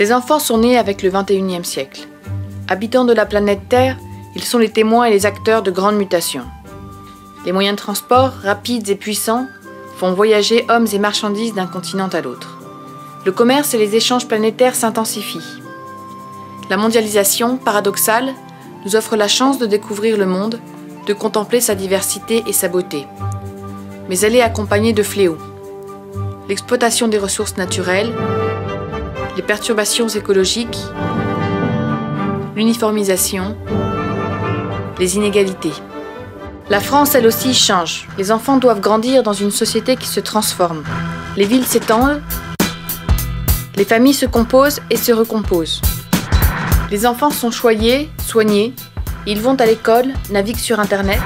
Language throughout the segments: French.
Ces enfants sont nés avec le XXIe siècle. Habitants de la planète Terre, ils sont les témoins et les acteurs de grandes mutations. Les moyens de transport, rapides et puissants, font voyager hommes et marchandises d'un continent à l'autre. Le commerce et les échanges planétaires s'intensifient. La mondialisation, paradoxale, nous offre la chance de découvrir le monde, de contempler sa diversité et sa beauté. Mais elle est accompagnée de fléaux. L'exploitation des ressources naturelles, les perturbations écologiques, l'uniformisation, les inégalités. La France, elle aussi, change. Les enfants doivent grandir dans une société qui se transforme. Les villes s'étendent, les familles se composent et se recomposent. Les enfants sont choyés, soignés, ils vont à l'école, naviguent sur Internet.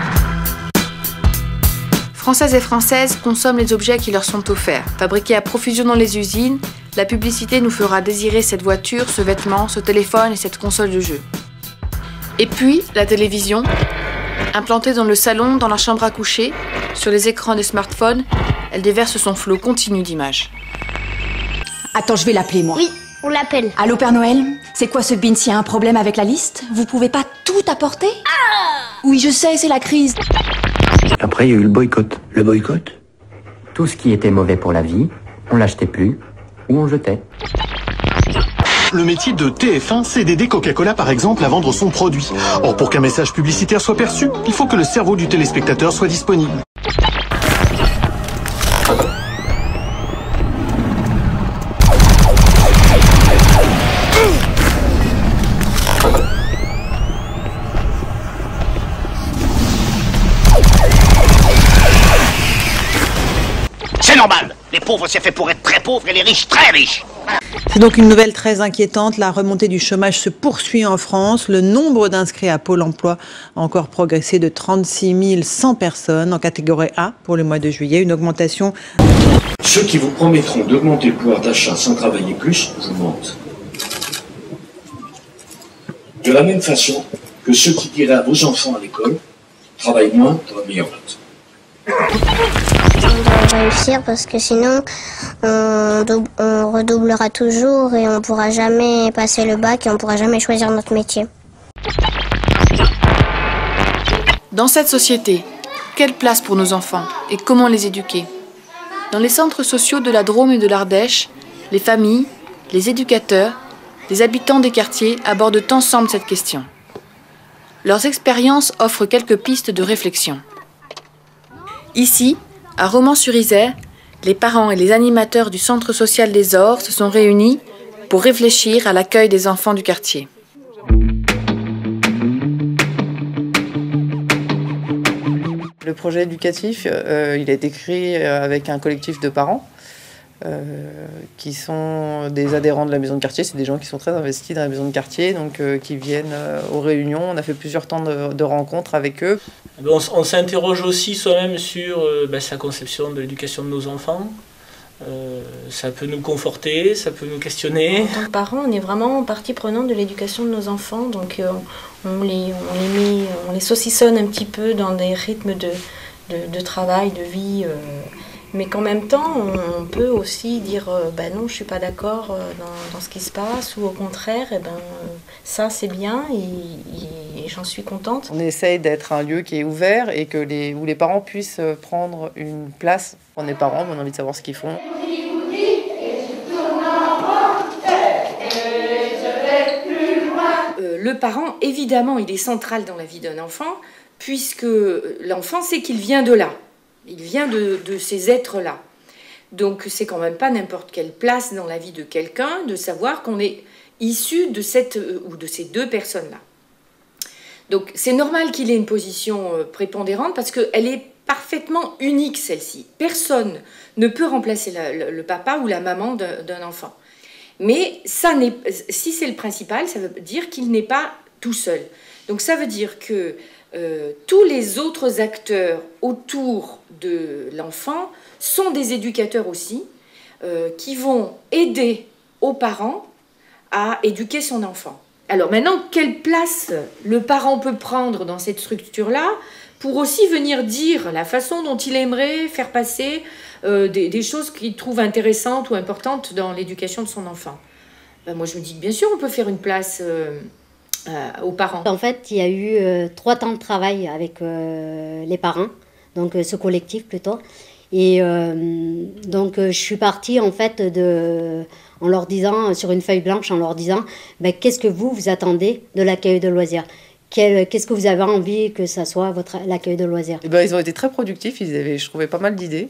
Françaises et Françaises consomment les objets qui leur sont offerts. Fabriqués à profusion dans les usines, la publicité nous fera désirer cette voiture, ce vêtement, ce téléphone et cette console de jeu. Et puis, la télévision, implantée dans le salon, dans la chambre à coucher, sur les écrans des smartphones, elle déverse son flot continu d'images. Attends, je vais l'appeler, moi. Oui, on l'appelle. Allô, Père Noël? C'est quoi ce bin? S'il y a un problème avec la liste, vous pouvez pas tout apporter? Oui, je sais, c'est la crise. Après, il y a eu le boycott. Le boycott? Tout ce qui était mauvais pour la vie, on l'achetait plus ou on jetait. Le métier de TF1, c'est d'aider Coca-Cola par exemple à vendre son produit. Or, pour qu'un message publicitaire soit perçu, il faut que le cerveau du téléspectateur soit disponible. C'est normal. Les pauvres, c'est fait pour être très pauvres et les riches, très riches. C'est donc une nouvelle très inquiétante. La remontée du chômage se poursuit en France. Le nombre d'inscrits à Pôle emploi a encore progressé de 36 100 personnes en catégorie A pour le mois de juillet. Une augmentation. Ceux qui vous promettront d'augmenter le pouvoir d'achat sans travailler plus, vous mentent. De la même façon que ceux qui diraient à vos enfants à l'école, travaille moins, tu auras meilleure note. On doit réussir parce que sinon on redoublera toujours et on ne pourra jamais passer le bac et on ne pourra jamais choisir notre métier. Dans cette société, quelle place pour nos enfants et comment les éduquer? Dans les centres sociaux de la Drôme et de l'Ardèche, les familles, les éducateurs, les habitants des quartiers abordent ensemble cette question. Leurs expériences offrent quelques pistes de réflexion. Ici, à Romans-sur-Isère, les parents et les animateurs du centre social des Ors se sont réunis pour réfléchir à l'accueil des enfants du quartier. Le projet éducatif, il a été créé avec un collectif de parents qui sont des adhérents de la maison de quartier. C'est des gens qui sont très investis dans la maison de quartier, donc qui viennent aux réunions. On a fait plusieurs temps de rencontres avec eux. On s'interroge aussi soi-même sur sa conception de l'éducation de nos enfants. Ça peut nous conforter, ça peut nous questionner. En tant que parents, on est vraiment partie prenante de l'éducation de nos enfants, donc on les saucissonne un petit peu dans des rythmes de travail, de vie, mais qu'en même temps, on peut aussi dire non, je ne suis pas d'accord dans ce qui se passe, ou au contraire, ça c'est bien et j'en suis contente. On essaye d'être un lieu qui est ouvert et où les parents puissent prendre une place. On est parents, mais on a envie de savoir ce qu'ils font. Le parent, évidemment, il est central dans la vie d'un enfant, puisque l'enfant sait qu'il vient de là. Il vient de ces êtres-là. Donc, c'est quand même pas n'importe quelle place dans la vie de quelqu'un de savoir qu'on est issu de cette ou de ces deux personnes-là. Donc, c'est normal qu'il ait une position prépondérante parce qu'elle est parfaitement unique, celle-ci. Personne ne peut remplacer le papa ou la maman d'un enfant. Mais si c'est le principal, ça veut dire qu'il n'est pas tout seul. Donc ça veut dire que tous les autres acteurs autour de l'enfant sont des éducateurs aussi, qui vont aider aux parents à éduquer son enfant. Alors maintenant, quelle place le parent peut prendre dans cette structure-là pour aussi venir dire la façon dont il aimerait faire passer des choses qu'il trouve intéressantes ou importantes dans l'éducation de son enfant. Ben, moi je me dis que bien sûr on peut faire une place aux parents. En fait, il y a eu 3 temps de travail avec les parents, donc ce collectif plutôt. Et donc je suis partie en fait en leur disant, sur une feuille blanche, en leur disant qu'est-ce que vous attendez de l'accueil de loisirs, qu'est-ce que vous avez envie que ça soit l'accueil de loisirs. Et ils ont été très productifs, ils avaient, je trouvais, pas mal d'idées.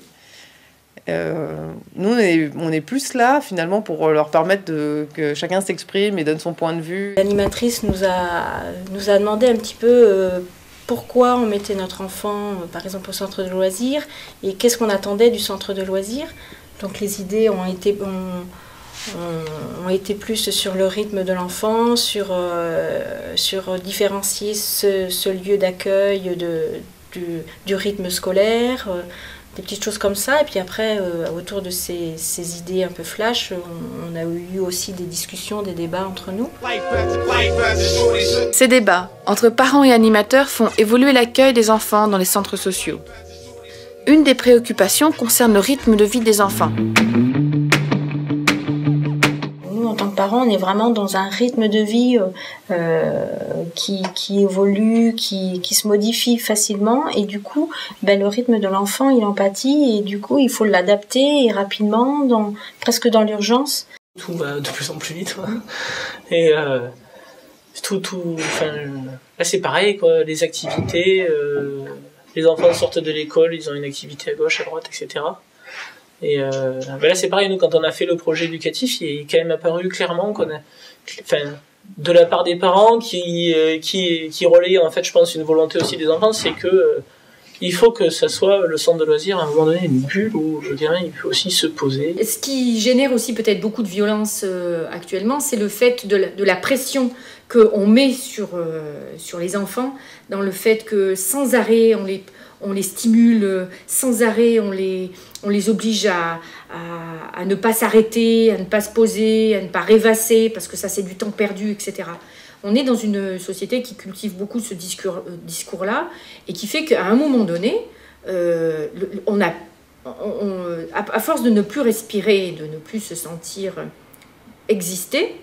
Nous, on est plus là, finalement, pour leur permettre que chacun s'exprime et donne son point de vue. L'animatrice nous a demandé un petit peu pourquoi on mettait notre enfant, par exemple, au centre de loisirs, et qu'est-ce qu'on attendait du centre de loisirs. Donc les idées ont été plus sur le rythme de l'enfant, sur différencier ce lieu d'accueil du rythme scolaire, des petites choses comme ça. Et puis après, autour de ces idées un peu flash, on a eu aussi des discussions, des débats entre nous. Ces débats entre parents et animateurs font évoluer l'accueil des enfants dans les centres sociaux. Une des préoccupations concerne le rythme de vie des enfants. Nous, en tant que parents, on est vraiment dans un rythme de vie qui évolue, qui se modifie facilement, et du coup, le rythme de l'enfant, il en pâtit, et du coup, il faut l'adapter et rapidement, presque dans l'urgence. Tout va de plus en plus vite, quoi. Et là, c'est pareil, quoi. Les activités, les enfants sortent de l'école, ils ont une activité à gauche, à droite, etc. Et là, c'est pareil, nous, quand on a fait le projet éducatif, il est quand même apparu clairement de la part des parents qui relaient, en fait, je pense, une volonté aussi des enfants, c'est que il faut que ça soit le centre de loisirs, à un moment donné, une bulle où, je dirais, il peut aussi se poser. Ce qui génère aussi peut-être beaucoup de violence actuellement, c'est le fait de la pression qu'on met sur les enfants, dans le fait que sans arrêt, on les stimule, sans arrêt, on les oblige à ne pas s'arrêter, à ne pas se poser, à ne pas rêvasser, parce que ça c'est du temps perdu, etc. On est dans une société qui cultive beaucoup ce discours-là, et qui fait qu'à un moment donné, à force de ne plus respirer, de ne plus se sentir exister,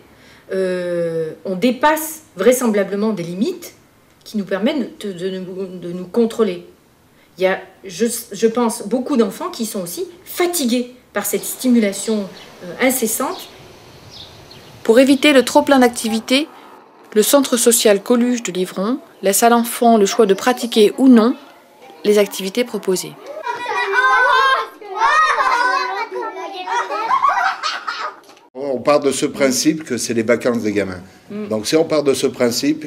on dépasse vraisemblablement des limites qui nous permettent de nous contrôler. Il y a, je pense, beaucoup d'enfants qui sont aussi fatigués par cette stimulation incessante. Pour éviter le trop-plein d'activités, le centre social Coluche de Livron laisse à l'enfant le choix de pratiquer ou non les activités proposées. On part de ce principe que c'est les vacances des gamins. Donc si on part de ce principe,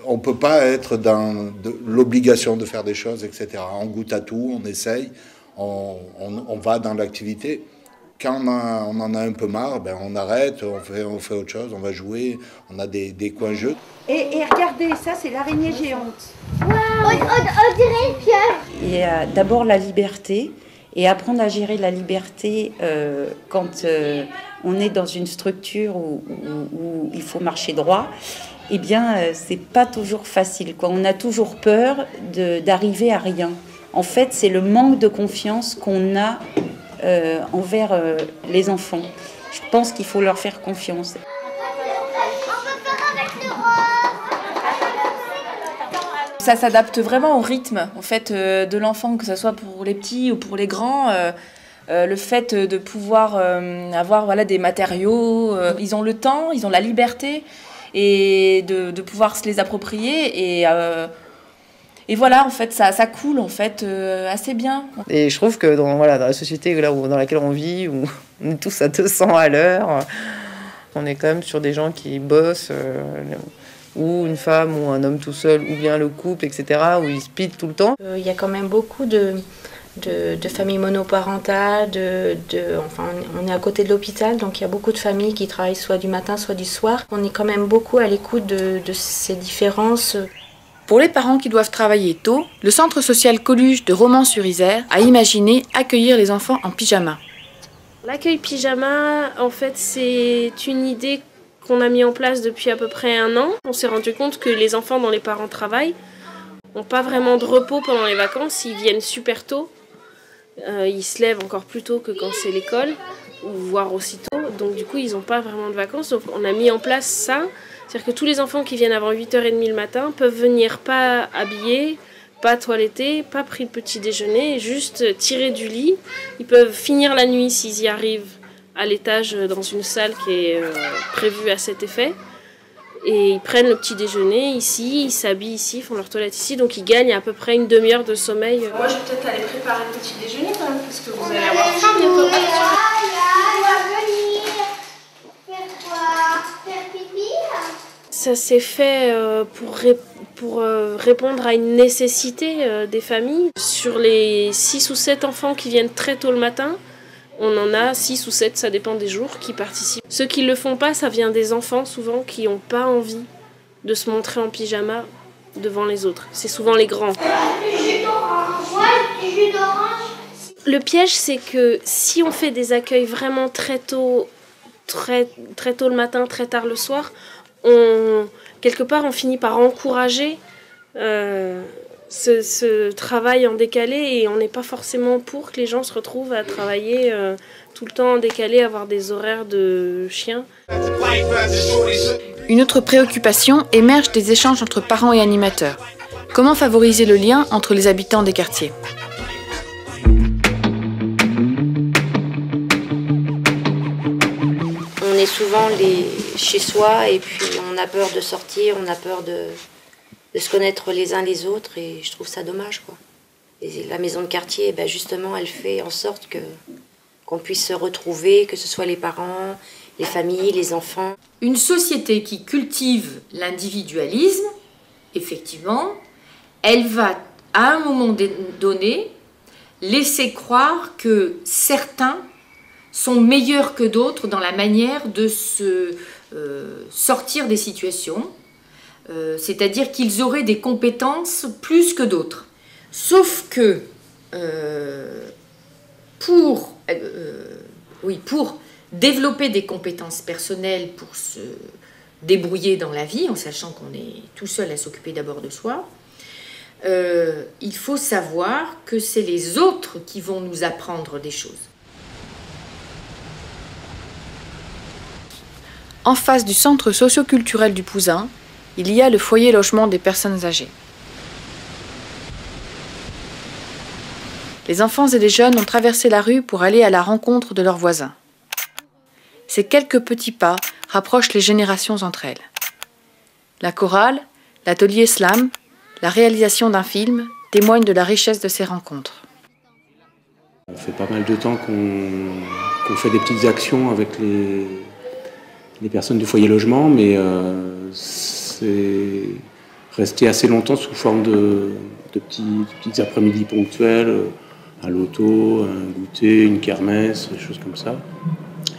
on ne peut pas être dans l'obligation de faire des choses, etc. On goûte à tout, on essaye, on va dans l'activité. Quand on en a un peu marre, on arrête, on fait autre chose, on va jouer, on a des coins jeux. Et regardez, ça c'est l'araignée géante. Wow, on dirait une pieuvre. Il y a d'abord la liberté, et apprendre à gérer la liberté quand on est dans une structure où il faut marcher droit, c'est pas toujours facile, quoi. On a toujours peur d'arriver à rien. En fait, c'est le manque de confiance qu'on a envers les enfants. Je pense qu'il faut leur faire confiance. Ça s'adapte vraiment au rythme en fait, de l'enfant, que ce soit pour les petits ou pour les grands. Le fait de pouvoir avoir des matériaux, ils ont le temps, ils ont la liberté et de pouvoir se les approprier et voilà, en fait, ça coule en fait assez bien. Et je trouve que dans la société dans laquelle on vit, où on est tous à 200 à l'heure, on est quand même sur des gens qui bossent, ou une femme ou un homme tout seul, ou bien le couple, etc., où ils speedent tout le temps. Il y a quand même beaucoup de familles monoparentales, on est à côté de l'hôpital, donc il y a beaucoup de familles qui travaillent soit du matin, soit du soir. On est quand même beaucoup à l'écoute de ces différences. Pour les parents qui doivent travailler tôt, le centre social Coluche de Romans-sur-Isère a imaginé accueillir les enfants en pyjama. L'accueil pyjama, en fait, c'est une idée qu'on a mis en place depuis à peu près 1 an. On s'est rendu compte que les enfants dont les parents travaillent n'ont pas vraiment de repos pendant les vacances, ils viennent super tôt. Ils se lèvent encore plus tôt que quand c'est l'école, ou voire aussitôt. donc du coup ils n'ont pas vraiment de vacances. Donc on a mis en place ça, c'est-à-dire que tous les enfants qui viennent avant 8h30 le matin peuvent venir pas habillés, pas toilettés, pas pris le petit déjeuner, juste tirés du lit. Ils peuvent finir la nuit s'ils y arrivent à l'étage dans une salle qui est prévue à cet effet. Et ils prennent le petit déjeuner ici, ils s'habillent ici, font leur toilette ici, donc ils gagnent à peu près une demi-heure de sommeil. Moi je vais peut-être aller préparer le petit déjeuner quand même, parce que vous allez avoir faim bientôt. Ça s'est fait pour répondre à une nécessité des familles. Sur les 6 ou 7 enfants qui viennent très tôt le matin, on en a 6 ou 7, ça dépend des jours, qui participent. Ceux qui ne le font pas, ça vient des enfants souvent qui n'ont pas envie de se montrer en pyjama devant les autres. C'est souvent les grands. Le piège, c'est que si on fait des accueils vraiment très tôt le matin, très tard le soir, quelque part on finit par encourager ce travail en décalé, et on n'est pas forcément pour que les gens se retrouvent à travailler tout le temps en décalé, avoir des horaires de chiens. Une autre préoccupation émerge des échanges entre parents et animateurs. Comment favoriser le lien entre les habitants des quartiers ? On est souvent chez soi et puis on a peur de sortir, on a peur de se connaître les uns les autres, et je trouve ça dommage, quoi. Et la maison de quartier, ben justement, elle fait en sorte qu'on puisse se retrouver, que ce soit les parents, les familles, les enfants. Une société qui cultive l'individualisme, effectivement, elle va, à un moment donné, laisser croire que certains sont meilleurs que d'autres dans la manière de se sortir des situations. C'est-à-dire qu'ils auraient des compétences plus que d'autres. Sauf que pour développer des compétences personnelles, pour se débrouiller dans la vie, en sachant qu'on est tout seul à s'occuper d'abord de soi, il faut savoir que c'est les autres qui vont nous apprendre des choses. En face du centre socio-culturel du Pouzin, il y a le foyer logement des personnes âgées. Les enfants et les jeunes ont traversé la rue pour aller à la rencontre de leurs voisins. Ces quelques petits pas rapprochent les générations entre elles. La chorale, l'atelier slam, la réalisation d'un film témoignent de la richesse de ces rencontres. Ça fait pas mal de temps qu'on fait des petites actions avec les personnes du foyer logement, mais c'est resté assez longtemps sous forme de petites après-midi ponctuelles, un loto, un goûter, une kermesse, des choses comme ça.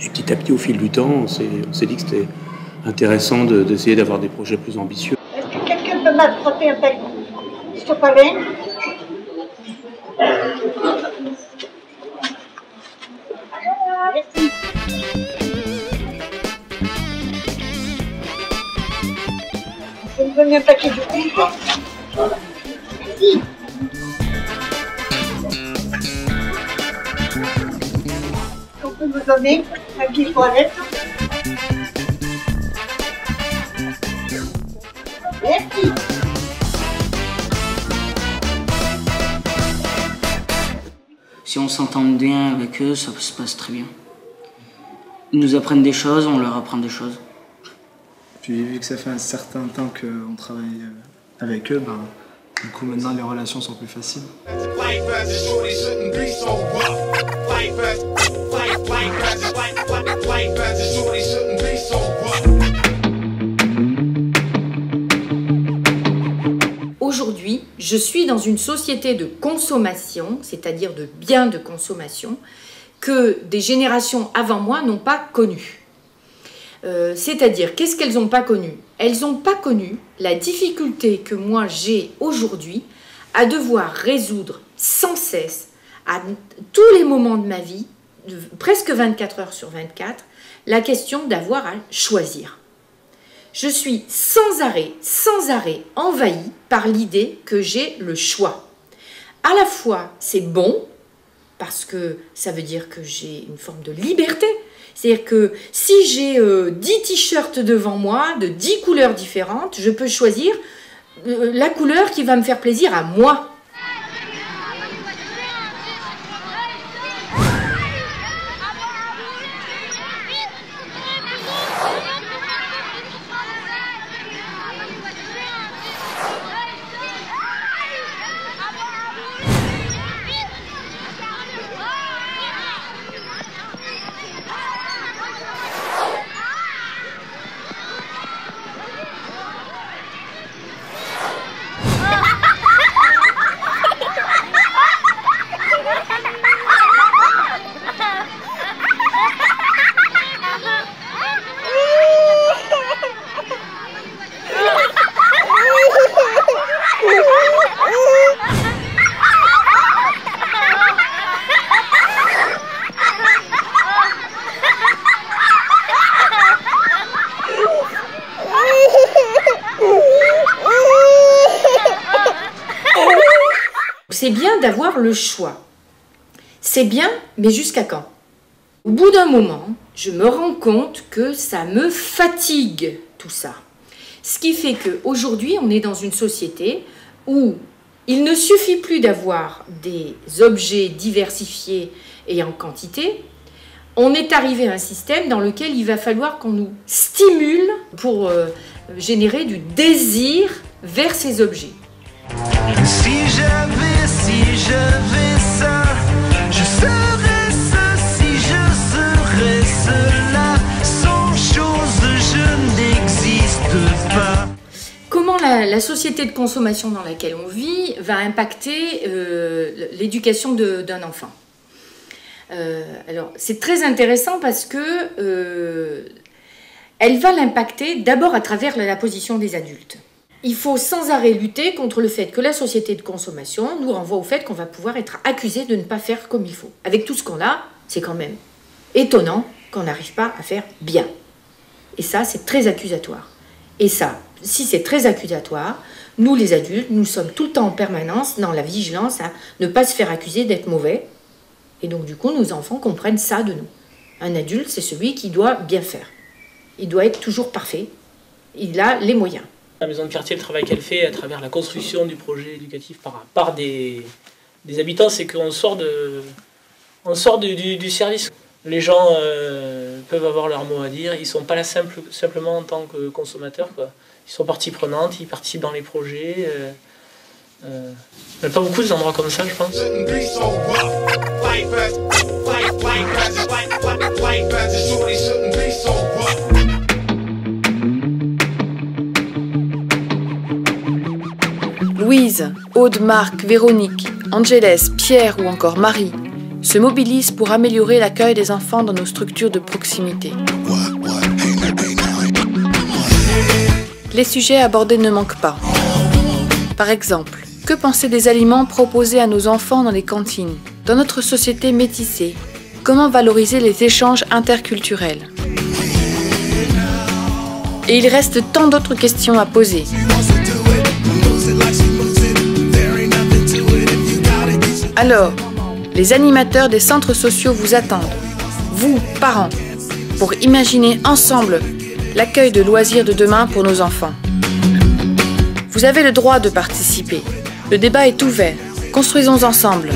Et petit à petit, au fil du temps, on s'est dit que c'était intéressant d'essayer d'avoir des projets plus ambitieux. Est-ce que quelqu'un peut m'attraper un paquet de sopalin? Merci. Vous me donnez un paquet de poudre? Merci. On peut me donner un papier toilette? Merci. Si on s'entend bien avec eux, ça se passe très bien. Ils nous apprennent des choses, on leur apprend des choses. Puis vu que ça fait un certain temps qu'on travaille avec eux, du coup maintenant les relations sont plus faciles. Aujourd'hui, je suis dans une société de consommation, c'est-à-dire de biens de consommation, que des générations avant moi n'ont pas connu. C'est-à-dire, qu'est-ce qu'elles n'ont pas connu? Elles n'ont pas connu la difficulté que moi j'ai aujourd'hui à devoir résoudre sans cesse, à tous les moments de ma vie, presque 24 heures sur 24, la question d'avoir à choisir. Je suis sans arrêt envahie par l'idée que j'ai le choix. À la fois, c'est bon, parce que ça veut dire que j'ai une forme de liberté. C'est-à-dire que si j'ai 10 t-shirts devant moi, de 10 couleurs différentes, je peux choisir la couleur qui va me faire plaisir à moi. C'est bien d'avoir le choix. C'est bien, mais jusqu'à quand? Au bout d'un moment, je me rends compte que ça me fatigue, tout ça. Ce qui fait qu'aujourd'hui, on est dans une société où il ne suffit plus d'avoir des objets diversifiés et en quantité. On est arrivé à un système dans lequel il va falloir qu'on nous stimule pour générer du désir vers ces objets. Si j'avais ça, je serais ceci, je serais cela. Sans chose, je n'existe pas. Comment la société de consommation dans laquelle on vit va impacter l'éducation d'un enfant? Alors, c'est très intéressant parce que elle va l'impacter d'abord à travers la position des adultes. Il faut sans arrêt lutter contre le fait que la société de consommation nous renvoie au fait qu'on va pouvoir être accusé de ne pas faire comme il faut. Avec tout ce qu'on a, c'est quand même étonnant qu'on n'arrive pas à faire bien. Et ça, c'est très accusatoire. Et ça, si c'est très accusatoire, nous les adultes, nous sommes tout le temps en permanence dans la vigilance à ne pas se faire accuser d'être mauvais. Et donc du coup, nos enfants comprennent ça de nous. Un adulte, c'est celui qui doit bien faire. Il doit être toujours parfait. Il a les moyens. La maison de quartier, le travail qu'elle fait à travers la construction du projet éducatif par des habitants, c'est qu'on sort du service. Les gens peuvent avoir leur mot à dire, ils ne sont pas là simplement en tant que consommateurs, quoi. Ils sont partie prenante, ils participent dans les projets. Il n'y a pas beaucoup d'endroits comme ça, je pense. Louise, Aude, Marc, Véronique, Angelès, Pierre ou encore Marie se mobilisent pour améliorer l'accueil des enfants dans nos structures de proximité. Les sujets abordés ne manquent pas. Par exemple, que penser des aliments proposés à nos enfants dans les cantines? Dans notre société métissée, comment valoriser les échanges interculturels? Et il reste tant d'autres questions à poser. Alors, les animateurs des centres sociaux vous attendent, vous, parents, pour imaginer ensemble l'accueil de loisirs de demain pour nos enfants. Vous avez le droit de participer. Le débat est ouvert. Construisons ensemble.